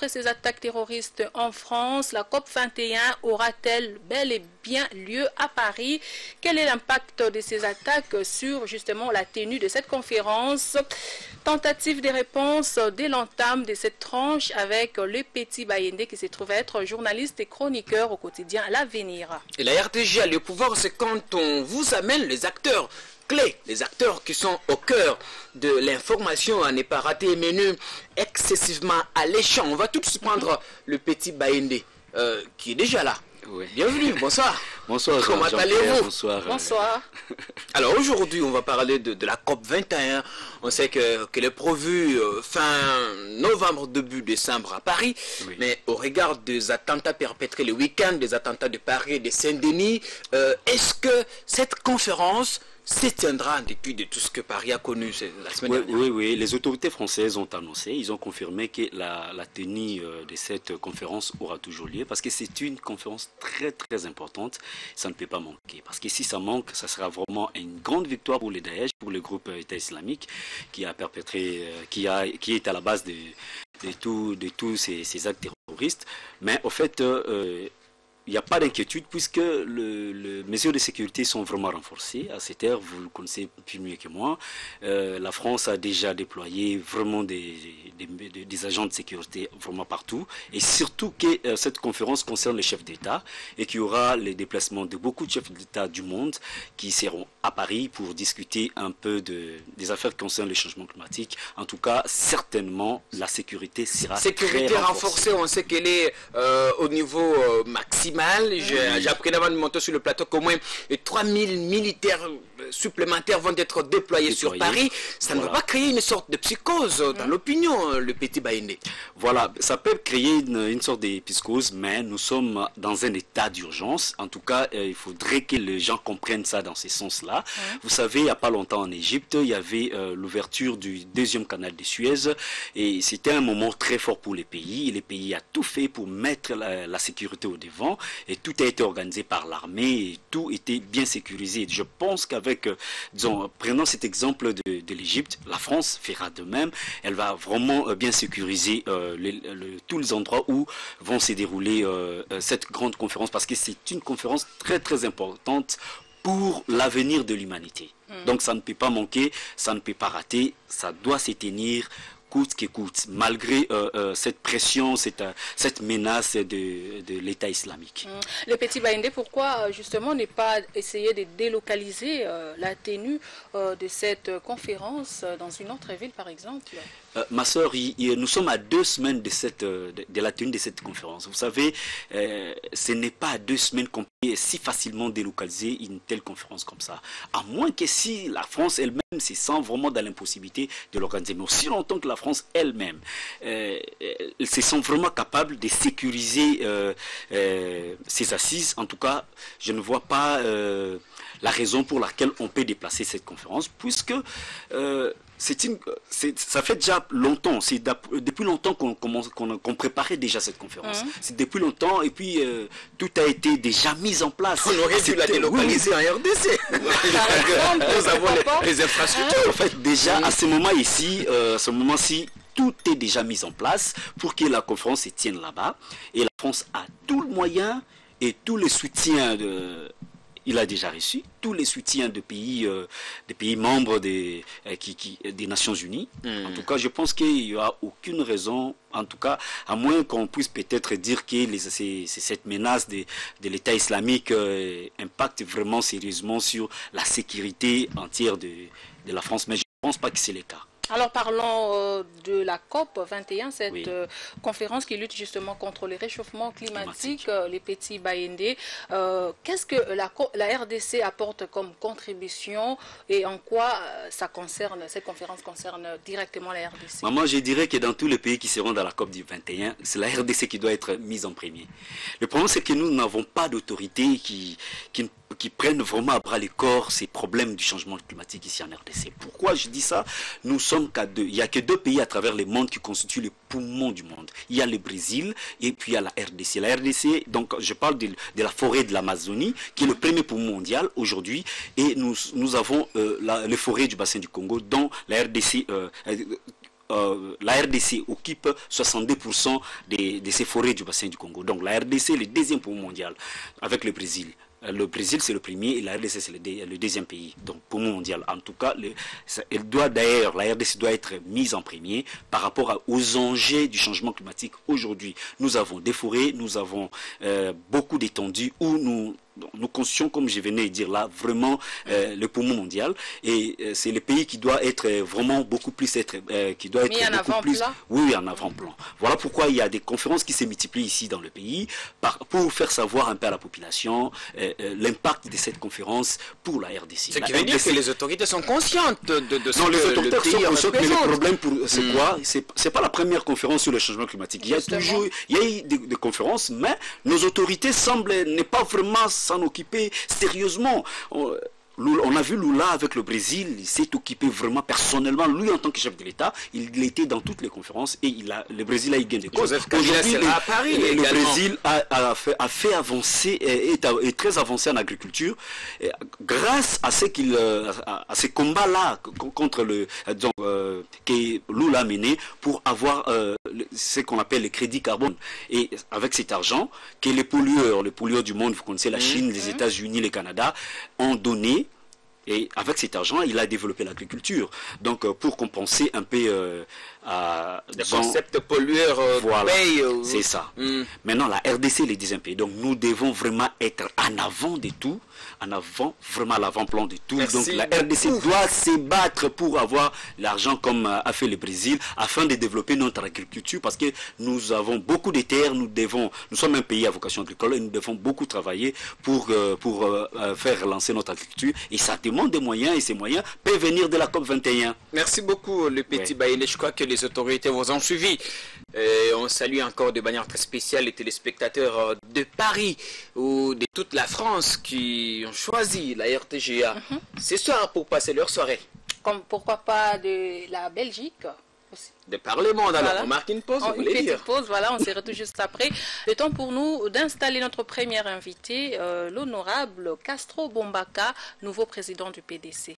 après ces attaques terroristes en France, la COP 21 aura-t-elle bel et bien lieu à Paris? Quel est l'impact de ces attaques sur justement la tenue de cette conférence? Tentative des réponses dès l'entame de cette tranche avec le Petit Bayende qui se trouve être journaliste et chroniqueur au quotidien L'Avenir. Et la RDG a le pouvoir, c'est quand on vous amène les acteurs clés, les acteurs qui sont au cœur de l'information à ne pas rater un menu excessivement alléchant. On va tout de suite prendre le Petit Bayende qui est déjà là. Oui. Bienvenue, bonsoir. Bonsoir. Comment allez-vous? Bonsoir. Bonsoir. Alors aujourd'hui, on va parler de la COP 21. On sait qu'elle est prévue fin novembre, début décembre à Paris. Oui. Mais au regard des attentats perpétrés le week-end, des attentats de Paris et de Saint-Denis, est-ce que cette conférence s'étiendra en dépit de tout ce que Paris a connu la semaine dernière? Oui. Les autorités françaises ont annoncé, ils ont confirmé que la tenue de cette conférence aura toujours lieu parce que c'est une conférence très très importante. Ça ne peut pas manquer parce que si ça manque, ça sera vraiment une grande victoire pour les Daesh, pour le groupe État islamique qui a perpétré, qui est à la base de tous ces actes terroristes. Mais au fait, il n'y a pas d'inquiétude puisque les mesures de sécurité sont vraiment renforcées. À cette heure, vous le connaissez plus mieux que moi. La France a déjà déployé vraiment des agents de sécurité vraiment partout. Et surtout que cette conférence concerne les chefs d'État et qu'il y aura les déplacements de beaucoup de chefs d'État du monde qui seront à Paris pour discuter un peu des affaires qui concernent le changement climatique. En tout cas, certainement, la sécurité sera très renforcée. On sait qu'elle est au niveau maximal. J'ai appris avant de monter sur le plateau qu'au moins 3000 militaires supplémentaires vont être déployés sur Paris. Ça ne va pas créer une sorte de psychose dans l'opinion, le Petit Bayende? Voilà, ça peut créer une sorte de psychose, mais nous sommes dans un état d'urgence. En tout cas, il faudrait que les gens comprennent ça dans ce sens-là. Vous savez, il n'y a pas longtemps en Égypte, il y avait l'ouverture du deuxième canal de Suez et c'était un moment très fort pour les pays. Le pays a tout fait pour mettre la sécurité au devant et tout a été organisé par l'armée et tout était bien sécurisé. Je pense qu'avec, disons, prenons cet exemple de l'Égypte, la France fera de même. Elle va vraiment bien sécuriser tous les endroits où vont se dérouler cette grande conférence parce que c'est une conférence très très importante pour l'avenir de l'humanité. Donc ça ne peut pas manquer, ça ne peut pas rater, ça doit se tenir coûte que coûte, malgré cette pression, cette menace de l'État islamique. Le Petit Bayende, pourquoi justement ne pas essayer de délocaliser la tenue de cette conférence dans une autre ville par exemple? Ma soeur, nous sommes à 2 semaines de la tenue de cette conférence. Vous savez, ce n'est pas à 2 semaines qu'on peut si facilement délocaliser une telle conférence comme ça. À moins que si la France elle-même se sent vraiment dans l'impossibilité de l'organiser. Mais aussi longtemps que la France elle-même se sent vraiment capable de sécuriser ses assises, en tout cas, je ne vois pas la raison pour laquelle on peut déplacer cette conférence, puisque ça fait déjà longtemps, c'est depuis longtemps qu'on préparait déjà cette conférence. C'est depuis longtemps et puis tout a été déjà mis en place. On aurait dû la délocaliser en RDC. Nous avons les infrastructures. En fait, déjà à ce moment ici, ce moment-ci, tout est déjà mis en place pour que la conférence se tienne là-bas. Et la France a tout le moyen et tout le soutien il a déjà reçu tous les soutiens des pays membres des Nations Unies. En tout cas, je pense qu'il n'y a aucune raison, en tout cas, à moins qu'on puisse peut-être dire que cette menace de l'État islamique impacte vraiment sérieusement sur la sécurité entière de la France. Mais je ne pense pas que c'est le cas. Alors parlons de la COP 21, cette conférence qui lutte justement contre le réchauffement climatique, les Petits Bayende. Qu'est-ce que la RDC apporte comme contribution et en quoi cette conférence concerne directement la RDC? Moi, je dirais que dans tous les pays qui seront dans la COP du 21, c'est la RDC qui doit être mise en premier. Le problème, c'est que nous n'avons pas d'autorité qui prennent vraiment à bras le corps ces problèmes du changement climatique ici en RDC. Pourquoi je dis ça? Nous sommes qu'à 2. Il n'y a que 2 pays à travers le monde qui constituent le poumon du monde. Il y a le Brésil et puis il y a la RDC. La RDC, donc je parle de la forêt de l'Amazonie, qui est le premier poumon mondial aujourd'hui, et nous avons les forêts du bassin du Congo, dont la RDC la RDC occupe 62% de ces forêts du bassin du Congo. Donc la RDC est le deuxième poumon mondial avec le Brésil. Le Brésil, c'est le premier et la RDC, c'est le deuxième pays. Donc, poumon mondial. En tout cas, la RDC doit être mise en premier par rapport aux enjeux du changement climatique. Aujourd'hui, nous avons des forêts, nous avons beaucoup d'étendues où nous conscions, comme je venais de dire là, vraiment le poumon mondial. Et c'est le pays qui doit être vraiment beaucoup plus qui doit être mis beaucoup plus, avant-plan. oui, en avant-plan. Voilà pourquoi il y a des conférences qui se multiplient ici dans le pays pour faire savoir un peu à la population l'impact de cette conférence pour la RDC. Ce qui veut dire que les autorités sont conscientes de ce non, les que autorités le pays sont conscientes que le représente. problème, c'est quoi? C'est pas la première conférence sur le changement climatique. Il y a eu des conférences, mais nos autorités semblent ne pas vraiment s'en occuper sérieusement. On a vu Lula avec le Brésil, il s'est occupé vraiment personnellement, lui en tant que chef de l'État, il était dans toutes les conférences et le Brésil a eu gain de cause. Joseph Kabila sera à Paris le également. Brésil a fait avancer, est très avancé en agriculture, grâce à ces combats-là contre que Lula a mené pour avoir ce qu'on appelle le crédit carbone. Et avec cet argent, que les pollueurs du monde, vous connaissez la Chine, les États-Unis, le Canada, ont donné. Et avec cet argent, il a développé l'agriculture. Donc, pour compenser un peu le concept pollueur voilà, paye. c'est ça. Maintenant, la RDC est le deuxième pays. Donc, nous devons vraiment être en avant de tout, vraiment à l'avant-plan de tout. Merci donc, la RDC doit se battre pour avoir l'argent comme a fait le Brésil, afin de développer notre agriculture, parce que nous avons beaucoup de terres, nous sommes un pays à vocation agricole et nous devons beaucoup travailler pour faire relancer notre agriculture. Et ça demande des moyens, et ces moyens peuvent venir de la COP 21. Merci beaucoup, le petit Baïlé. Je crois que les autorités vous ont suivi. Et on salue encore de manière très spéciale les téléspectateurs de Paris ou de toute la France qui ont choisi la RTGA ce soir pour passer leur soirée. Comme pourquoi pas de la Belgique aussi. De par le monde, alors Voilà. on marque une pause, vous Une voulez petite dire. pause, voilà, on se retrouve juste après. Le temps pour nous d'installer notre premier invité, l'honorable Castro Bombaka, nouveau président du PDC.